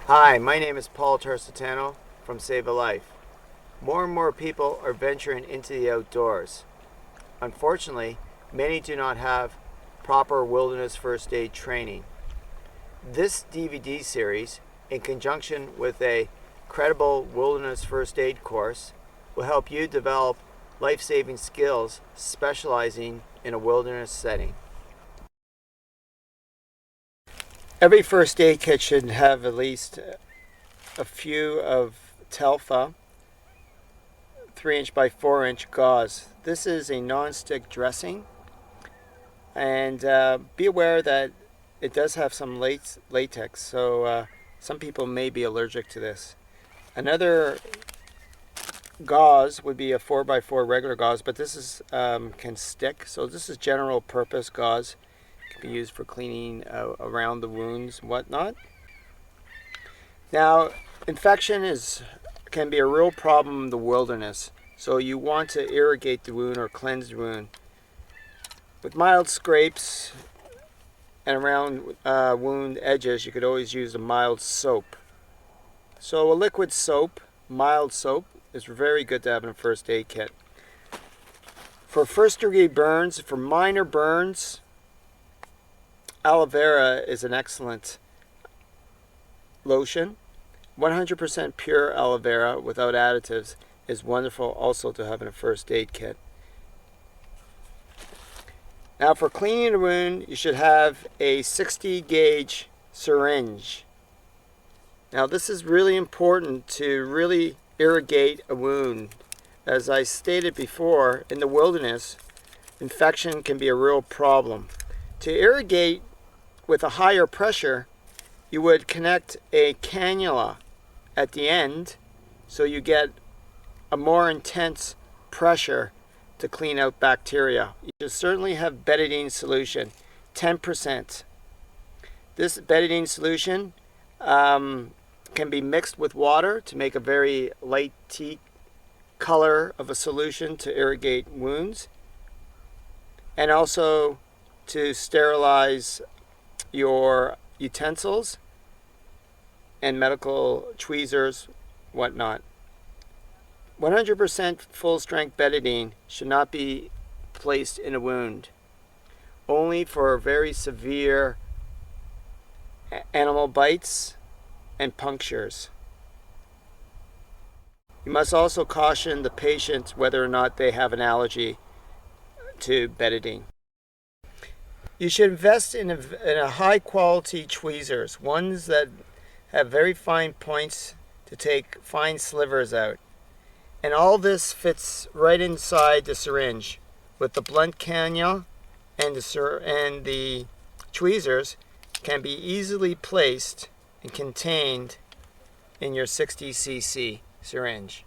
Hi, my name is Paul Tarsitano from Save a Life. More and more people are venturing into the outdoors. Unfortunately, many do not have proper wilderness first aid training. This DVD series, in conjunction with a credible wilderness first aid course, will help you develop life-saving skills specializing in a wilderness setting. Every first aid kit should have at least a few of Telfa 3" by 4" gauze. This is a non-stick dressing, and be aware that it does have some latex, so some people may be allergic to this. Another gauze would be a 4x4 regular gauze, but this is can stick, so this is general purpose gauze. It can be used for cleaning around the wounds and whatnot. Now, infection can be a real problem in the wilderness, so you want to irrigate the wound or cleanse the wound. With mild scrapes and around wound edges, you could always use a mild soap. So a liquid soap, mild soap, is very good to have in a first aid kit. For first degree burns, for minor burns, aloe vera is an excellent lotion. 100% pure aloe vera without additives is wonderful also to have in a first aid kit. Now for cleaning a wound, you should have a 60 gauge syringe. Now this is really important to really irrigate a wound. As I stated before, in the wilderness, infection can be a real problem. To irrigate with a higher pressure, you would connect a cannula at the end so you get a more intense pressure to clean out bacteria. You should certainly have betadine solution, 10%. This betadine solution can be mixed with water to make a very light tea color of a solution to irrigate wounds, and also to sterilize your utensils and medical tweezers, whatnot. 100% full strength betadine should not be placed in a wound. Only for very severe animal bites and punctures. You must also caution the patient whether or not they have an allergy to betadine. You should invest in a high quality tweezers, ones that have very fine points to take fine slivers out. And all this fits right inside the syringe with the blunt cannula, and the tweezers can be easily placed and contained in your 60cc syringe.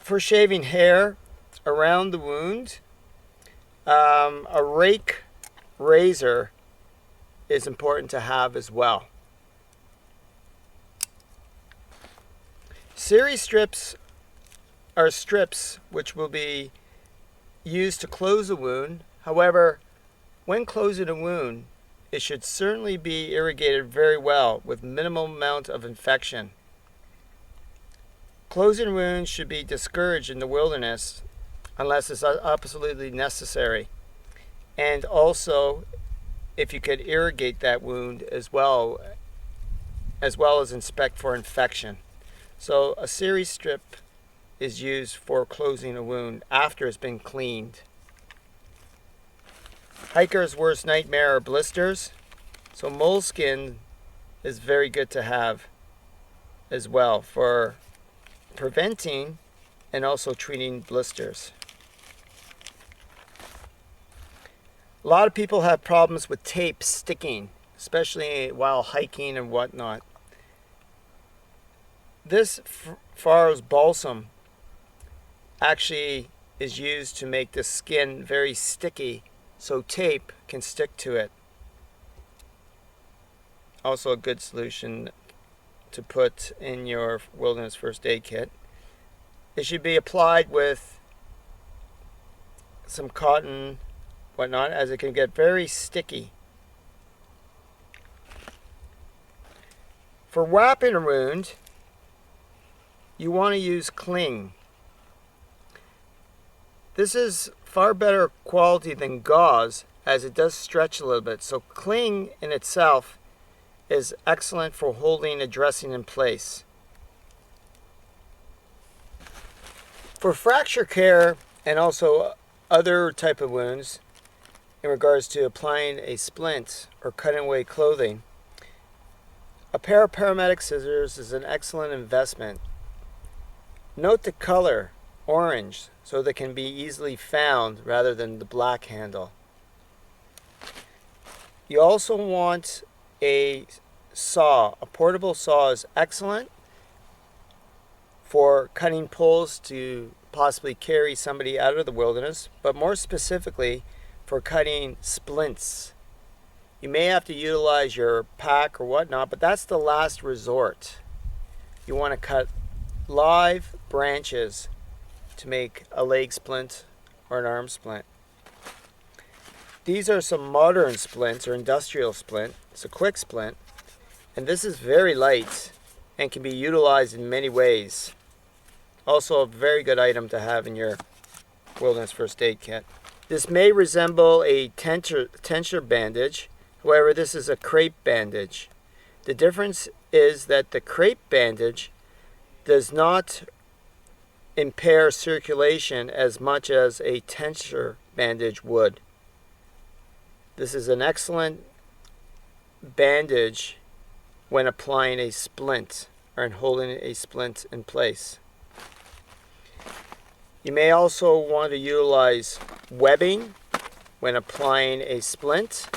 For shaving hair around the wound, a rake razor is important to have as well. Seri strips are strips which will be used to close a wound. However, when closing a wound, it should certainly be irrigated very well with minimal amount of infection. Closing wounds should be discouraged in the wilderness unless it's absolutely necessary. And also, if you could irrigate that wound as well as inspect for infection. So a Seri strip is used for closing a wound after it's been cleaned. Hiker's worst nightmare are blisters, so moleskin is very good to have as well for preventing and also treating blisters. A lot of people have problems with tape sticking, especially while hiking and whatnot. This Faro's balsam actually is used to make the skin very sticky so tape can stick to it. Also a good solution to put in your wilderness first aid kit. It should be applied with some cotton, whatnot, as it can get very sticky. For wrapping a wound, you want to use cling. This is far better quality than gauze, as it does stretch a little bit. So cling in itself is excellent for holding a dressing in place. For fracture care and also other type of wounds, in regards to applying a splint or cutting away clothing, a pair of paramedic scissors is an excellent investment. Note the color, orange, so they can be easily found rather than the black handle. You also want a saw. A portable saw is excellent for cutting poles to possibly carry somebody out of the wilderness, but more specifically for cutting splints. You may have to utilize your pack or whatnot, but that's the last resort. You want to cut live branches to make a leg splint or an arm splint. These are some modern splints or industrial splint. It's a quick splint, and this is very light and can be utilized in many ways. Also a very good item to have in your wilderness first aid kit. This may resemble a tensure bandage, however this is a crepe bandage. The difference is that the crepe bandage does not impair circulation as much as a tensure bandage would. This is an excellent bandage when applying a splint or holding a splint in place. You may also want to utilize webbing when applying a splint,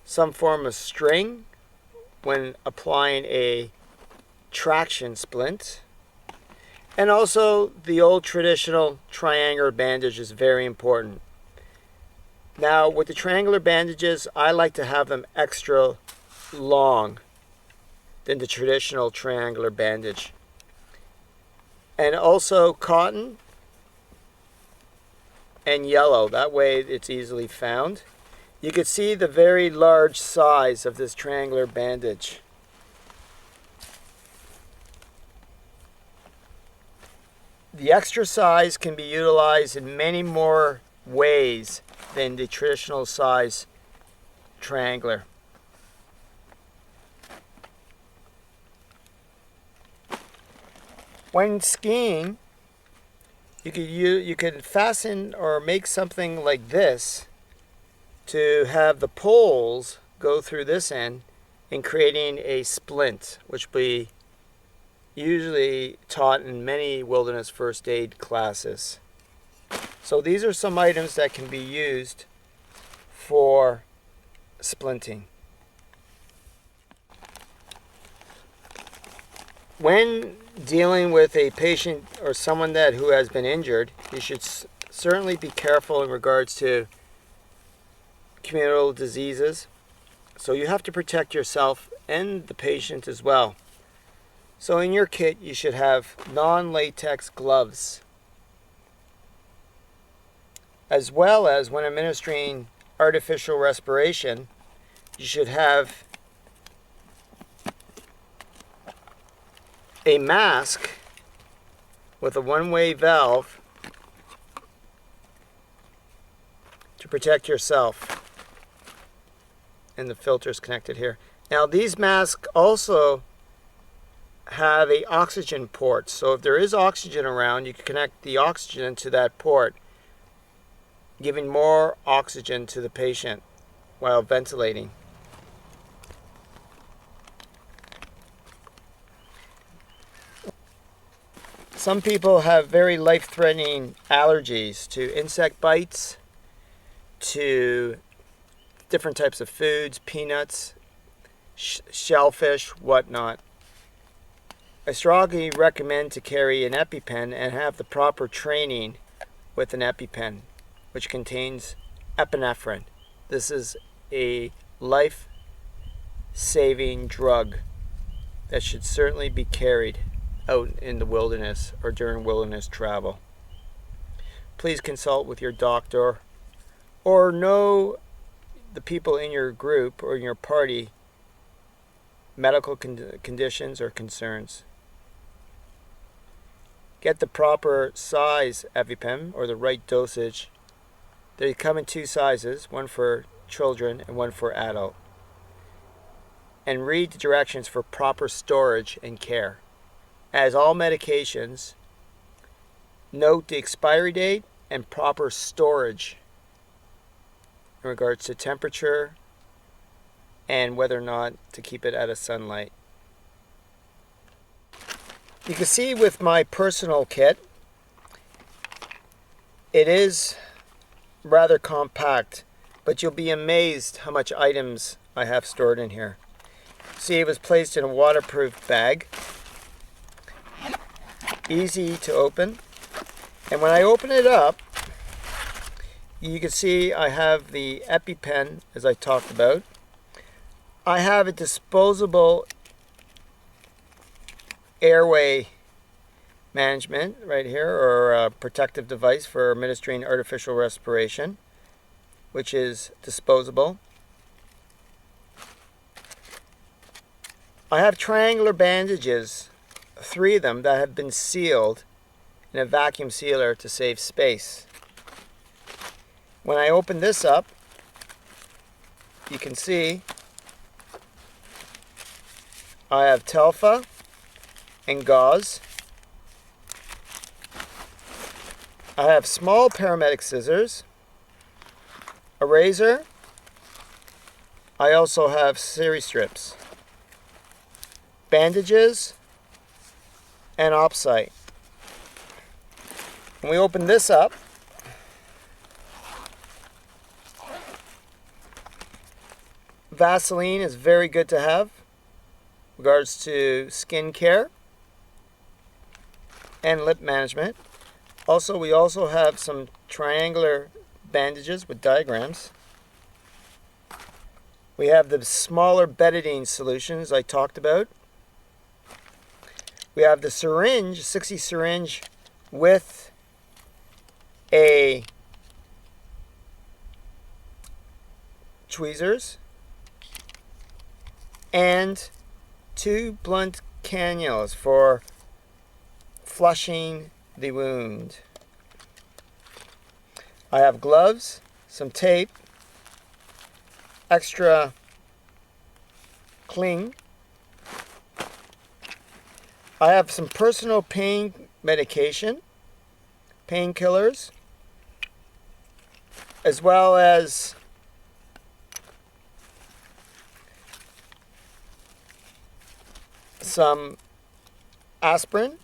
some form of string when applying a traction splint, and also the old traditional triangular bandage is very important. Now with the triangular bandages, I like to have them extra long than the traditional triangular bandage. And also cotton and yellow, that way it's easily found. You can see the very large size of this triangular bandage. The extra size can be utilized in many more ways than the traditional size triangular. When skiing, you could fasten or make something like this to have the poles go through this end in creating a splint, which will be usually taught in many wilderness first aid classes. So these are some items that can be used for splinting. When dealing with a patient or someone who has been injured, you should certainly be careful in regards to communicable diseases. So you have to protect yourself and the patient as well. So in your kit, you should have non-latex gloves, as well as when administering artificial respiration, you should have a mask with a one-way valve to protect yourself, and the filter is connected here. Now these masks also have a oxygen port, so if there is oxygen around, you can connect the oxygen to that port, giving more oxygen to the patient while ventilating. Some people have very life-threatening allergies to insect bites, to different types of foods, peanuts, shellfish, whatnot. I strongly recommend to carry an EpiPen and have the proper training with an EpiPen, which contains epinephrine. This is a life-saving drug that should certainly be carried out in the wilderness or during wilderness travel. Please consult with your doctor or know the people in your group or in your party medical conditions or concerns. Get the proper size EpiPen or the right dosage. They come in two sizes, one for children and one for adult. And read the directions for proper storage and care. As all medications, note the expiry date and proper storage in regards to temperature and whether or not to keep it out of sunlight. You can see with my personal kit, it is rather compact, but you'll be amazed how much items I have stored in here. See, it was placed in a waterproof bag, easy to open, and when I open it up, you can see I have the EpiPen, as I talked about. I have a disposable airway management right here, or a protective device for administering artificial respiration, which is disposable. I have triangular bandages, 3 of them, that have been sealed in a vacuum sealer to save space. When I open this up, you can see I have Telfa and gauze. I have small paramedic scissors, a razor. I also have seri strips, bandages, and Opsite. When we open this up, Vaseline is very good to have in regards to skin care and lip management. Also, we also have some triangular bandages with diagrams. We have the smaller betadine solutions I talked about. We have the syringe, 60 syringe with a tweezers and 2 blunt cannulas for flushing the wound. I have gloves, some tape, extra cling. I have some personal pain medication, painkillers, as well as some aspirin,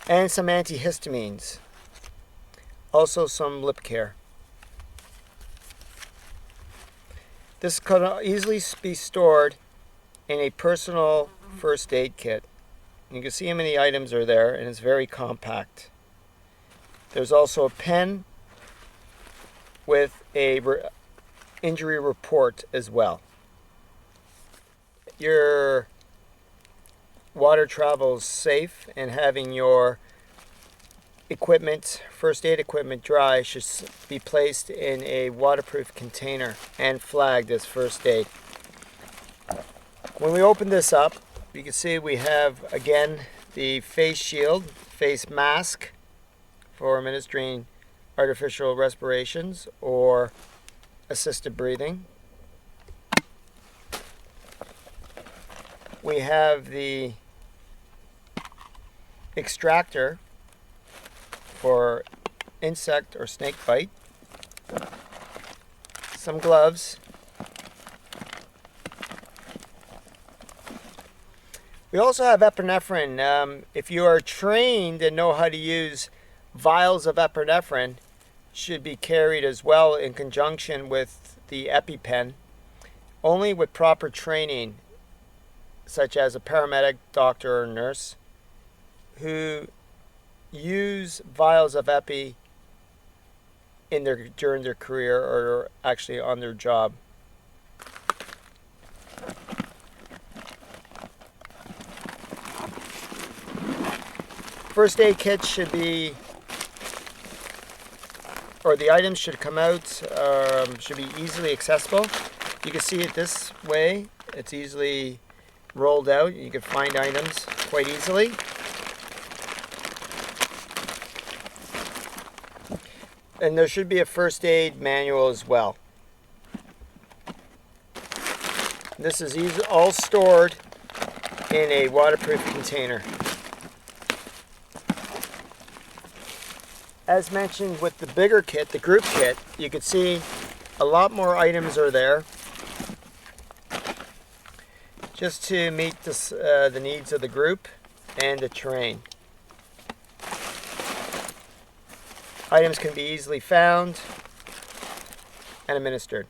and some antihistamines. Also some lip care. This could easily be stored in a personal first aid kit. You can see how many items are there, and it's very compact. There's also a pen with a injury report as well. Your water travels safe, and having your equipment, first aid equipment, dry should be placed in a waterproof container and flagged as first aid. When we open this up, you can see we have again the face shield, face mask for administering artificial respirations or assisted breathing. We have the extractor for insect or snake bite, some gloves. We also have epinephrine. If you are trained and know how to use vials of epinephrine, should be carried as well in conjunction with the EpiPen, only with proper training, such as a paramedic, doctor, or nurse, who use vials of epi during their career or actually on their job. First aid kit should be or the items should come out, should be easily accessible. You can see it this way. It's easily rolled out. You can find items quite easily. And there should be a first aid manual as well. This is all stored in a waterproof container. As mentioned with the bigger kit, the group kit, you can see a lot more items are there just to meet the needs of the group and the terrain. Items can be easily found and administered.